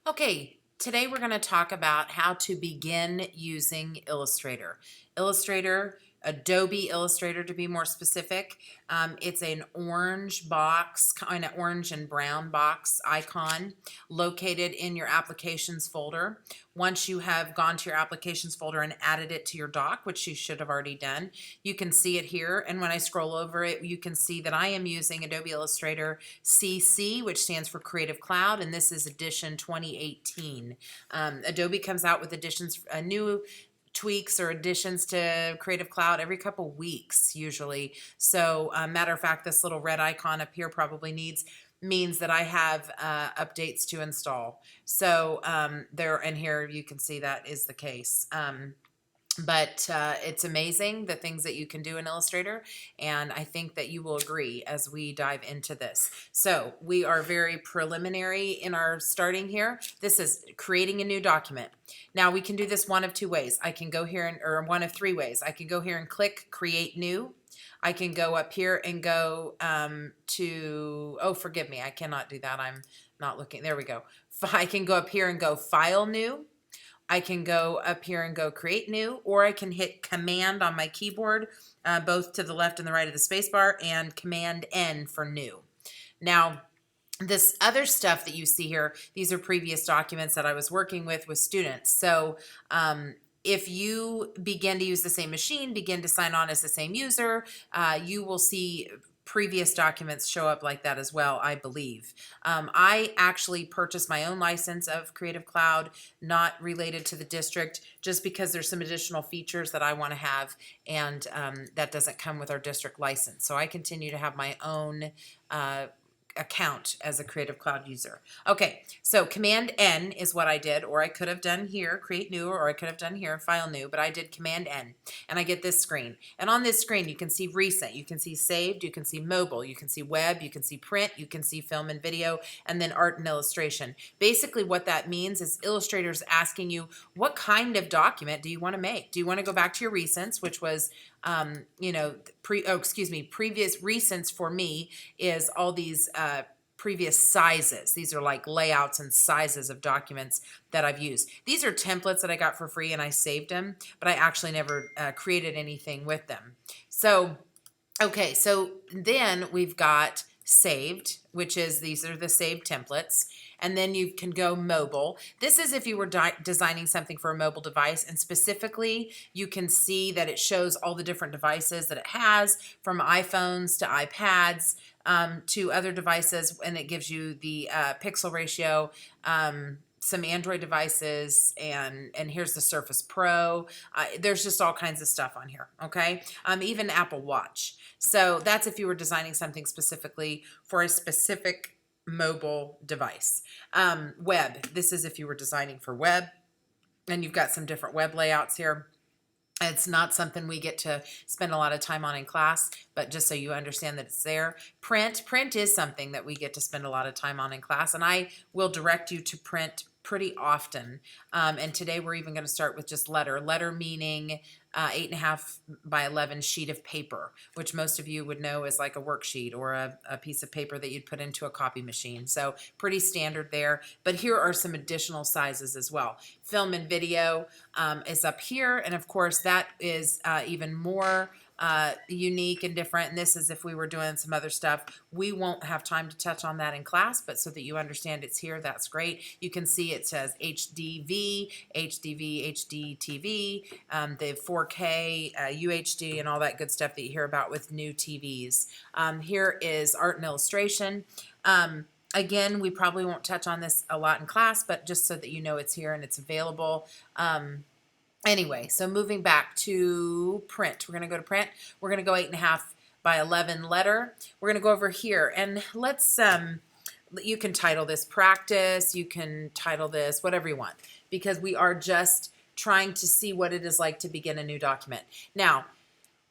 Okay, today we're going to talk about how to begin using Illustrator. Illustrator, Adobe Illustrator to be more specific. It's an orange box, kind of orange and brown box icon located in your applications folder. Once you have gone to your applications folder and added it to your doc, which you should have already done, you can see it here. And when I scroll over it, you can see that I am using Adobe Illustrator CC, which stands for Creative Cloud, and this is edition 2018. Adobe comes out with editions, new tweaks or additions to Creative Cloud every couple weeks usually. So matter of fact, this little red icon up here probably means that I have updates to install. So there, and here you can see that is the case. But it's amazing the things that you can do in Illustrator, and I think that you will agree as we dive into this. So we are very preliminary in our starting here. This is creating a new document. Now we can do this one of two ways. I can go here, or one of three ways. I can go here and click Create New. I can go up here and go to, oh, forgive me, I cannot do that. I'm not looking. There we go. I can go up here and go File New. I can go up here and go Create New, or I can hit Command on my keyboard, both to the left and the right of the spacebar, and Command N for New. Now, this other stuff that you see here, these are previous documents that I was working with students. So if you begin to use the same machine, begin to sign on as the same user, you will see previous documents show up like that as well, I believe. I actually purchased my own license of Creative Cloud, not related to the district, just because there's some additional features that I want to have, and that doesn't come with our district license. So I continue to have my own account as a Creative Cloud user. Okay, so Command N is what I did, or I could have done here, Create New, or I could have done here, File New, but I did Command N, and I get this screen. And on this screen, you can see recent, you can see saved, you can see mobile, you can see web, you can see print, you can see film and video, and then art and illustration. Basically what that means is Illustrator's asking you, what kind of document do you want to make? Do you want to go back to your recents, which was previous recents for me is all these previous sizes. These are like layouts and sizes of documents that I've used. These are templates that I got for free and I saved them, but I actually never created anything with them. So, okay, so then we've got saved, which is these are the saved templates. And then you can go mobile. This is if you were designing something for a mobile device, and specifically you can see that it shows all the different devices that it has, from iPhones to iPads to other devices, and it gives you the pixel ratio, some Android devices, and here's the Surface Pro. There's just all kinds of stuff on here, okay? Even Apple Watch. So that's if you were designing something specifically for a specific mobile device. Web, this is if you were designing for web, and you've got some different web layouts here. It's not something we get to spend a lot of time on in class, but just so you understand that it's there. Print is something that we get to spend a lot of time on in class, and I will direct you to print pretty often. And today we're even going to start with just letter meaning 8.5 by 11 sheet of paper, which most of you would know is like a worksheet or a piece of paper that you'd put into a copy machine. So pretty standard there, but here are some additional sizes as well. Film and video is up here, and of course that is even more unique and different. And this is if we were doing some other stuff. We won't have time to touch on that in class, but so that you understand it's here, that's great. You can see it says HDV, HDTV, the 4K, UHD, and all that good stuff that you hear about with new TVs. Here is art and illustration. Again, we probably won't touch on this a lot in class, but just so that you know it's here and it's available. Anyway, so moving back to print, we're going to go to print. We're going to go 8.5 by 11 letter. We're going to go over here, and let's, you can title this practice, you can title this whatever you want, because we are just trying to see what it is like to begin a new document. Now,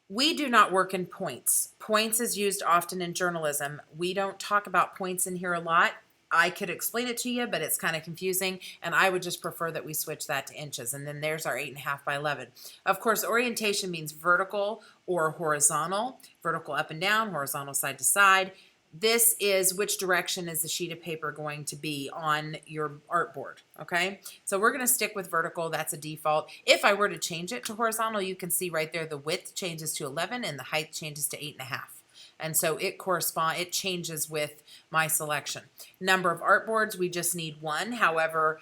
we do not work in points. Points is used often in journalism. We don't talk about points in here a lot. I could explain it to you, but it's kind of confusing, and I would just prefer that we switch that to inches. And then there's our 8.5 by 11. Of course, orientation means vertical or horizontal. Vertical up and down, horizontal side to side. this is which direction is the sheet of paper going to be on your artboard, okay? So we're going to stick with vertical. That's a default. If I were to change it to horizontal, you can see right there the width changes to 11 and the height changes to 8.5. And so it changes with my selection. Number of artboards, we just need one. However,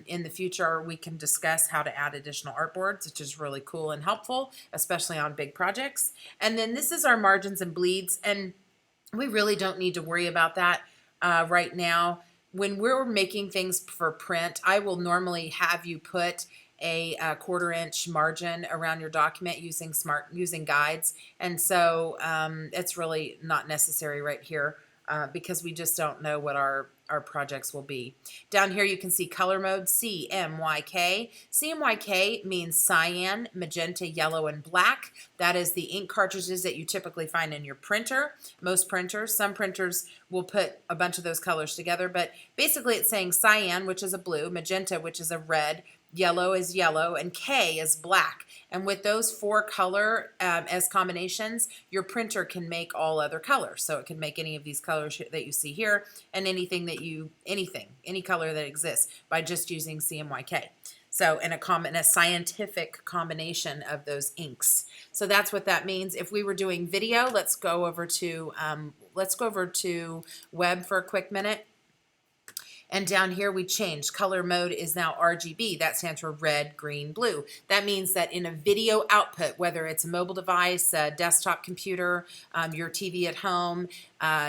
in the future, we can discuss how to add additional artboards, which is really cool and helpful, especially on big projects. And then this is our margins and bleeds. And we really don't need to worry about that right now. When we're making things for print, I will normally have you put a 1/4 inch margin around your document using guides, and so it's really not necessary right here because we just don't know what our projects will be. Down here you can see color mode CMYK. CMYK means cyan, magenta, yellow, and black. That is the ink cartridges that you typically find in your printer. Most printers, some printers will put a bunch of those colors together, but basically it's saying cyan, which is a blue, magenta, which is a red, yellow is yellow, and K is black. And with those 4 color as combinations, your printer can make all other colors. So it can make any of these colors that you see here and any color that exists by just using CMYK. So in a scientific combination of those inks. So that's what that means. If we were doing video, let's go over to web for a quick minute. And down here we changed. Color mode is now RGB. That stands for red, green, blue. That means that in a video output, whether it's a mobile device, a desktop computer, your TV at home,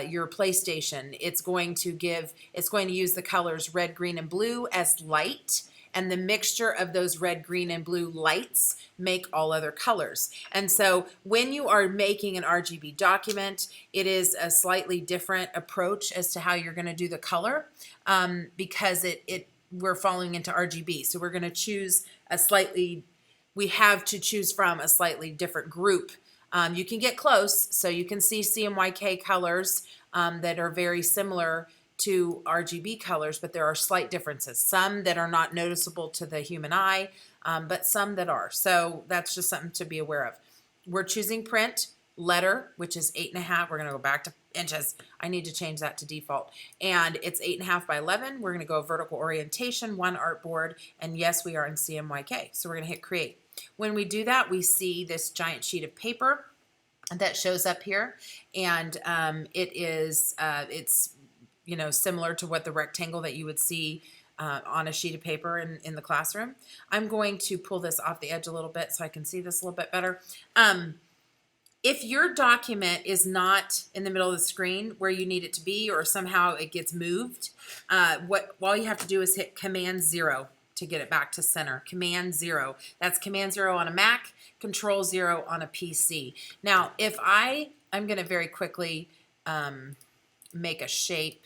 your PlayStation, it's going to use the colors red, green, and blue as light. And the mixture of those red, green, and blue lights make all other colors. And so when you are making an RGB document, it is a slightly different approach as to how you're going to do the color because we're falling into RGB. So we're going to choose we have to choose from a slightly different group. You can get close, so you can see CMYK colors that are very similar to RGB colors, but there are slight differences. Some that are not noticeable to the human eye, but some that are. So that's just something to be aware of. We're choosing print, letter, which is 8.5. We're gonna go back to inches. I need to change that to default. And it's 8.5 by 11. We're gonna go vertical orientation, 1 artboard, and yes, we are in CMYK. So we're gonna hit create. When we do that, we see this giant sheet of paper that shows up here, and it's similar to what the rectangle that you would see on a sheet of paper in the classroom. I'm going to pull this off the edge a little bit so I can see this a little bit better. If your document is not in the middle of the screen where you need it to be, or somehow it gets moved, all you have to do is hit Command 0 to get it back to center. Command 0. That's Command 0 on a Mac, Control 0 on a PC. Now, if I'm going to very quickly make a shape.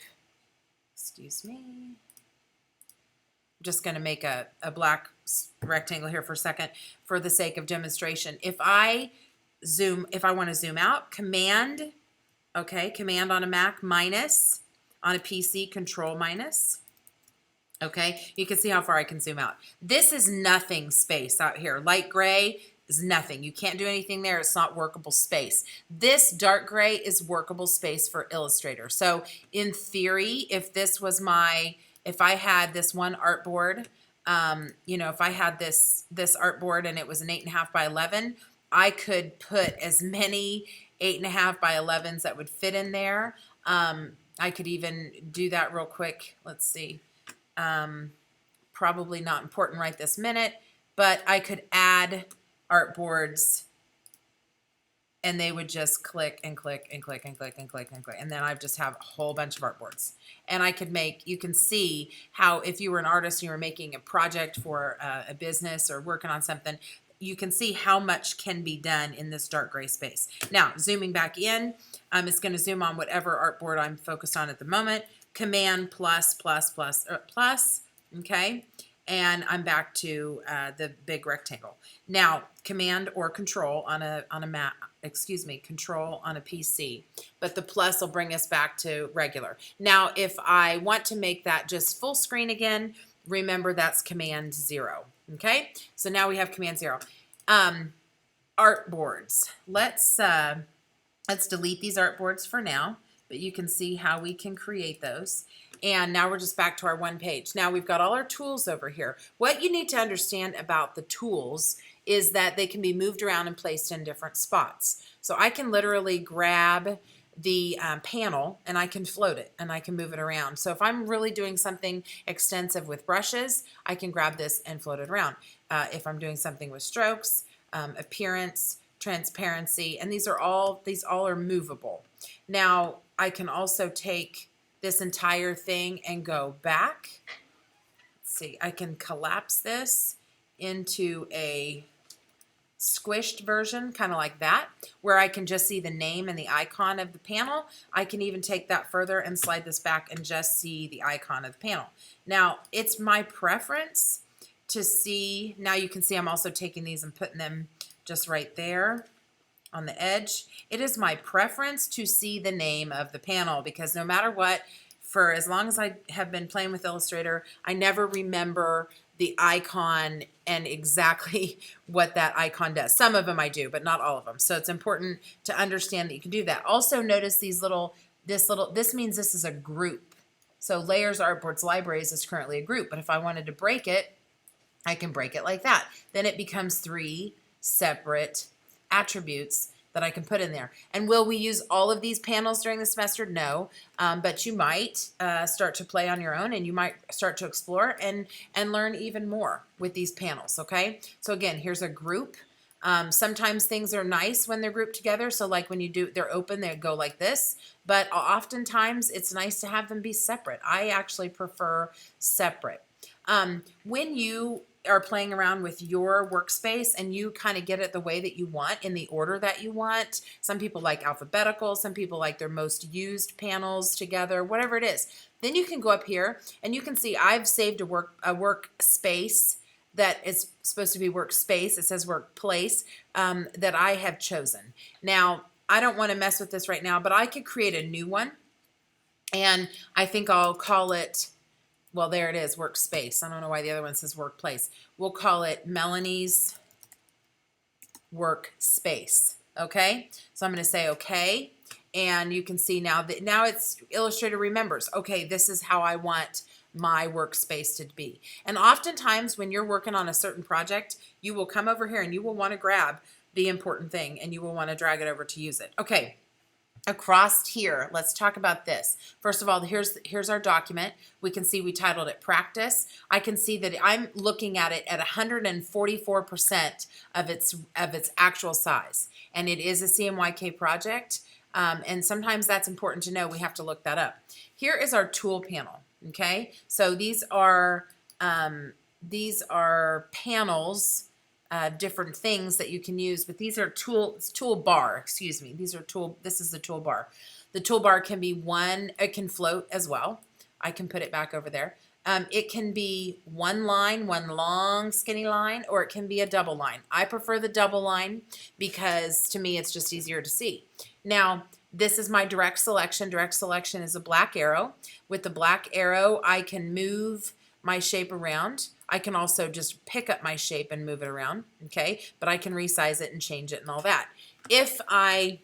Excuse me. I'm just going to make a black rectangle here for a second for the sake of demonstration. If I want to zoom out, Command on a Mac, minus, on a PC, Control minus. Okay, you can see how far I can zoom out. This is nothing space out here. Light gray is nothing. You can't do anything there. It's not workable space. This dark gray is workable space for Illustrator. So in theory, if I had this one artboard, if I had this artboard and it was an 8.5 by 11, I could put as many 8.5 by 11s that would fit in there. I could even do that real quick. Let's see. Probably not important right this minute, but I could add artboards and they would just click and click and click and click and click and click. And then I just have a whole bunch of artboards. And you can see how if you were an artist and you were making a project for a business or working on something, you can see how much can be done in this dark gray space. Now, zooming back in, it's going to zoom on whatever artboard I'm focused on at the moment. Command plus, okay? And I'm back to the big rectangle. Now, Command or Control on a Control on a PC, but the plus will bring us back to regular. Now, if I want to make that just full screen again, remember that's Command 0, okay? So now we have Command 0. Artboards. Let's delete these artboards for now. but you can see how we can create those. And now we're just back to our one page. Now we've got all our tools over here. What you need to understand about the tools is that they can be moved around and placed in different spots. So I can literally grab the panel and I can float it and I can move it around. So if I'm really doing something extensive with brushes, I can grab this and float it around. If I'm doing something with strokes, appearance, transparency, and these all are movable. Now I can also take this entire thing and go back. Let's see, I can collapse this into a squished version, kind of like that, where I can just see the name and the icon of the panel. I can even take that further and slide this back and just see the icon of the panel. Now, it's my preference to see, now you can see I'm also taking these and putting them just right there on the edge. It is my preference to see the name of the panel because no matter what, for as long as I have been playing with Illustrator, I never remember the icon and exactly what that icon does. Some of them I do, but not all of them. So it's important to understand that you can do that. Also notice these this means this is a group. So Layers, Artboards, Libraries is currently a group, but if I wanted to break it, I can break it like that. Then it becomes 3 separate attributes that I can put in there. And will we use all of these panels during the semester? No, but you might start to play on your own and you might start to explore and learn even more with these panels, okay? So again, here's a group. Sometimes things are nice when they're grouped together. So like when they're open, they go like this, but oftentimes it's nice to have them be separate. I actually prefer separate. When you are playing around with your workspace and you kind of get it the way that you want in the order that you want. Some people like alphabetical, some people like their most used panels together, whatever it is. Then you can go up here and you can see I've saved a workspace that is supposed to be workspace. It says workplace that I have chosen. Now, I don't want to mess with this right now, but I could create a new one and I think I'll call it, well, there it is, workspace. I don't know why the other one says workplace. We'll call it Melanie's workspace, okay? So I'm going to say okay, and you can see now that it's Illustrator remembers, okay, this is how I want my workspace to be. And oftentimes when you're working on a certain project, you will come over here and you will want to grab the important thing and you will want to drag it over to use it. Okay. Across here, let's talk about this. First of all, here's our document. We can see we titled it Practice. I can see that I'm looking at it at 144% of its actual size, and it is a CMYK project. And sometimes that's important to know. We have to look that up. Here is our tool panel. Okay, so these are panels. Different things that you can use, but these are toolbar, excuse me. This is the toolbar. The toolbar can be it can float as well. I can put it back over there. It can be one line, one long skinny line, or it can be a double line. I prefer the double line because to me it's just easier to see. Now, this is my direct selection. Direct selection is a black arrow. With the black arrow, I can move my shape around. I can also just pick up my shape and move it around, okay? But I can resize it and change it and all that. If I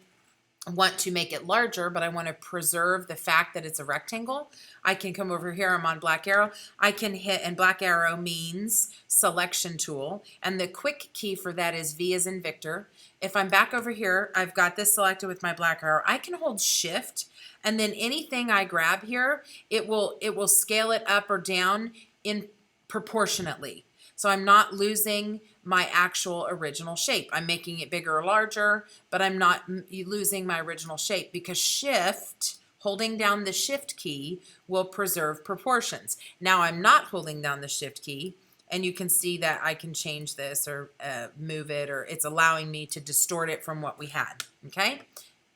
want to make it larger, but I want to preserve the fact that it's a rectangle, I can come over here. I'm on black arrow. I can hit, and black arrow means selection tool, and the quick key for that is V as in Victor. If I'm back over here, I've got this selected with my black arrow. I can hold Shift, and then anything I grab here, it will scale it up or down in proportionately. So I'm not losing my actual original shape. I'm making it bigger or larger, but I'm not losing my original shape because Shift, holding down the Shift key, will preserve proportions. Now I'm not holding down the Shift key, and you can see that I can change this or move it, or it's allowing me to distort it from what we had, okay?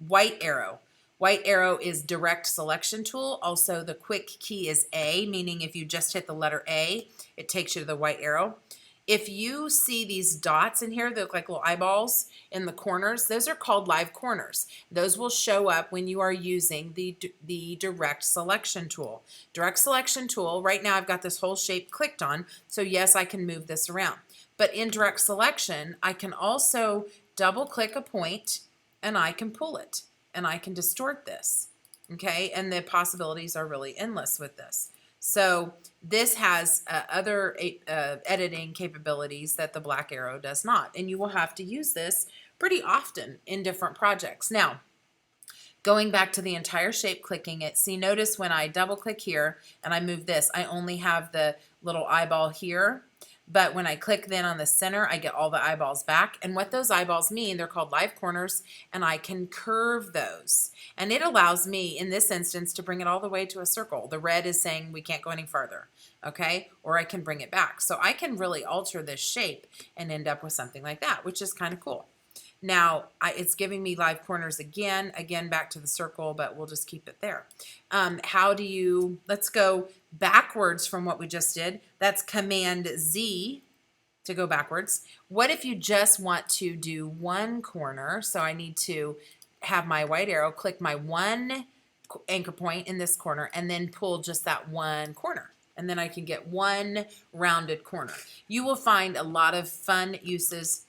White arrow. White arrow is direct selection tool. Also, the quick key is A, meaning if you just hit the letter A, it takes you to the white arrow. If you see these dots in here, they look like little eyeballs in the corners. Those are called live corners. Those will show up when you are using the direct selection tool. Direct selection tool, right now I've got this whole shape clicked on, so yes, I can move this around. But in direct selection, I can also double click a point and I can pull it. And I can distort this. Okay, and the possibilities are really endless with this. So this has other editing capabilities that the black arrow does not, and you will have to use this pretty often in different projects. Now, going back to the entire shape, clicking it, see, notice when I double click here and I move this, I only have the little eyeball here. But when I click then on the center, I get all the eyeballs back. And what those eyeballs mean, they're called live corners, and I can curve those. And it allows me, in this instance, to bring it all the way to a circle. The red is saying we can't go any further, okay? Or I can bring it back. So I can really alter this shape and end up with something like that, which is kind of cool. Now, it's giving me live corners again back to the circle, but we'll just keep it there. Let's go backwards from what we just did. That's Command Z to go backwards. What if you just want to do one corner? So I need to have my white arrow, click my one anchor point in this corner, and then pull just that one corner. And then I can get one rounded corner. You will find a lot of fun uses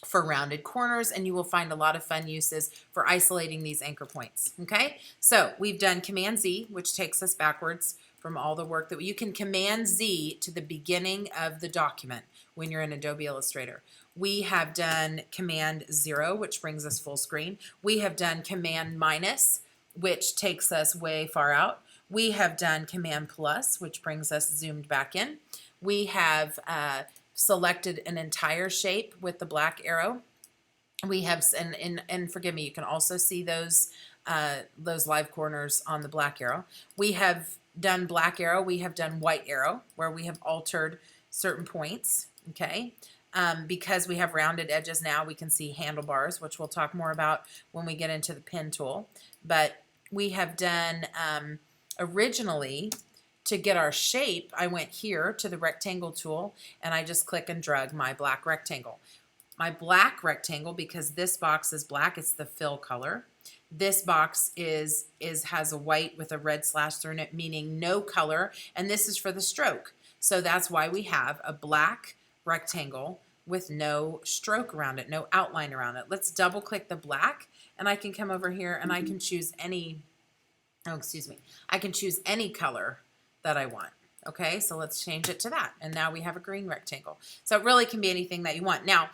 for rounded corners, and you will find a lot of fun uses for isolating these anchor points. Okay, so we've done Command Z, which takes us backwards from all the work that you can Command Z to the beginning of the document when you're in Adobe Illustrator. We have done Command 0, which brings us full screen. We have done Command minus, which takes us way far out. We have done Command plus, which brings us zoomed back in. We have selected an entire shape with the black arrow. We have, and forgive me, you can also see those live corners on the black arrow. We have done black arrow. We have done white arrow, where we have altered certain points. Okay, because we have rounded edges now, we can see handlebars, which we'll talk more about when we get into the pen tool. But we have done originally, to get our shape, I went here to the rectangle tool and I just click and drag my black rectangle. My black rectangle, because this box is black, it's the fill color. This box has a white with a red slash through it, meaning no color, and this is for the stroke. So that's why we have a black rectangle with no stroke around it, no outline around it. Let's double click the black, and I can come over here and I can choose any, I can choose any color that I want. Okay, so let's change it to that. And now we have a green rectangle. So it really can be anything that you want. Now,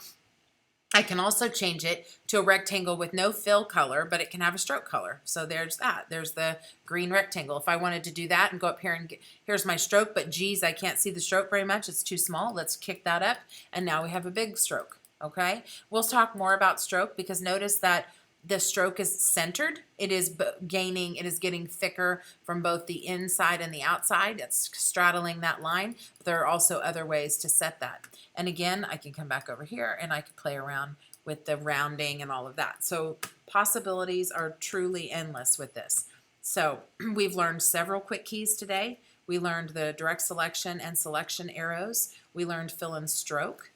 I can also change it to a rectangle with no fill color, but it can have a stroke color. So there's that. There's the green rectangle. If I wanted to do that and go up here and here's my stroke, but geez, I can't see the stroke very much. It's too small. Let's kick that up. And now we have a big stroke. Okay, we'll talk more about stroke, because notice that the stroke is centered. It is getting thicker from both the inside and the outside. It's straddling that line. But there are also other ways to set that. And again, I can come back over here and I can play around with the rounding and all of that. So possibilities are truly endless with this. So we've learned several quick keys today. We learned the direct selection and selection arrows. We learned fill and stroke.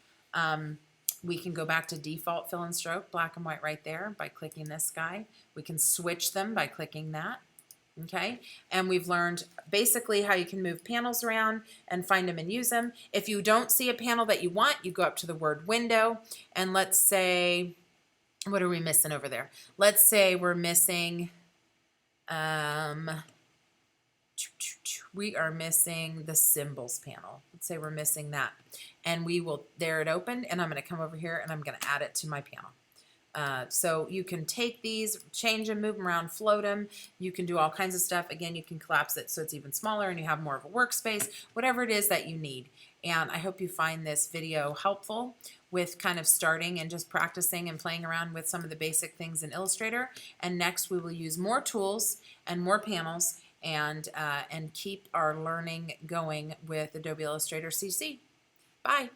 We can go back to default fill and stroke, black and white right there by clicking this guy. We can switch them by clicking that. Okay, and we've learned basically how you can move panels around and find them and use them. If you don't see a panel that you want, you go up to the word window, and let's say, what are we missing over there? Let's say we're missing, we are missing the symbols panel. Let's say we're missing that. And there it opened, and I'm going to come over here and I'm going to add it to my panel. So you can take these, change them, move them around, float them. You can do all kinds of stuff. Again, you can collapse it so it's even smaller and you have more of a workspace, whatever it is that you need. And I hope you find this video helpful with kind of starting and just practicing and playing around with some of the basic things in Illustrator. And next we will use more tools and more panels and keep our learning going with Adobe Illustrator CC. Bye.